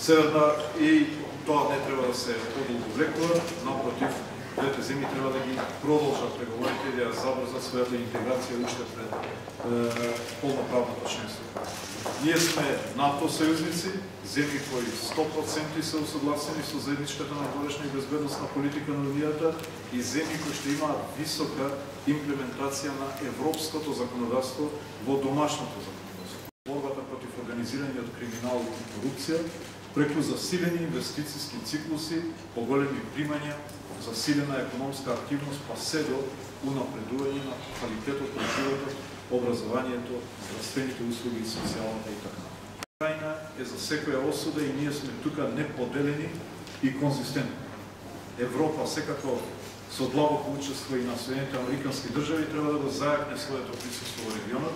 Северна и тоа не треба да се одолговлекува, напротив, двете земји треба да ги продолжат преговорите и да ја забрзат својата интеграција уште пред полноправното членство. Ние сме НАТО сојузници, земји кои 100% се усогласени со заедничката надворешна и безбедносна политика на Унијата и земји кои што имаат висока имплементација на европското законодавство во домашното законодавство. Борбата против организираниот криминал и корупција, преку засилени инвестициски циклуси, поголеми примања, засилена економска активност, па се до унапредување на квалитетот на животот, образованието, здравствените услуги, социјалната и така. Крајна е за секоја осуда и ние сме тука неподелени и конзистентни. Европа секако со длабоко учество и на Соединените американски држави треба да го зајакне своето присуство во регионот,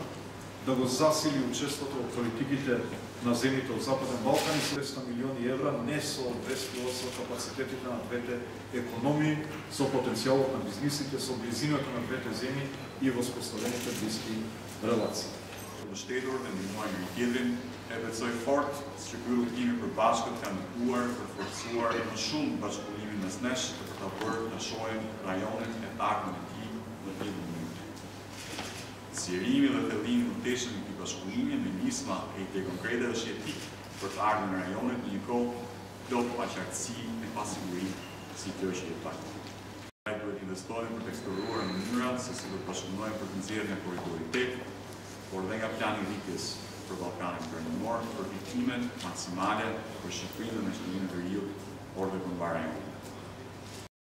да го засили учеството во политиките на земјите од Западен Балкан и 200 милиони евра не соодветствува со капацитетите на двете економии, со потенцијалот на бизнисите, со близината на двете земји и воспоставените блиски relācija. Besteder en die mooie kinderen hebben het zo fort, struktuur team verbasket kan de oer, voor zoer en schoen baskulim nas nest, dat wordt naar zoen, rajonen en taken met die dat niet doen. Sirimi dat de lijn tussen die baskulim en misma heeft de concrete initiatief voor taken en rajonen die koop, dat attractie en passie situatie pak. Door investoren voor textuur en muren, ze zullen passioneel potentiëren en prioriteit. Ordenga planning rikes voor Balkan en Noord voor die teamen maximale voor Chipre en Chilene voor hier orde van waarheid.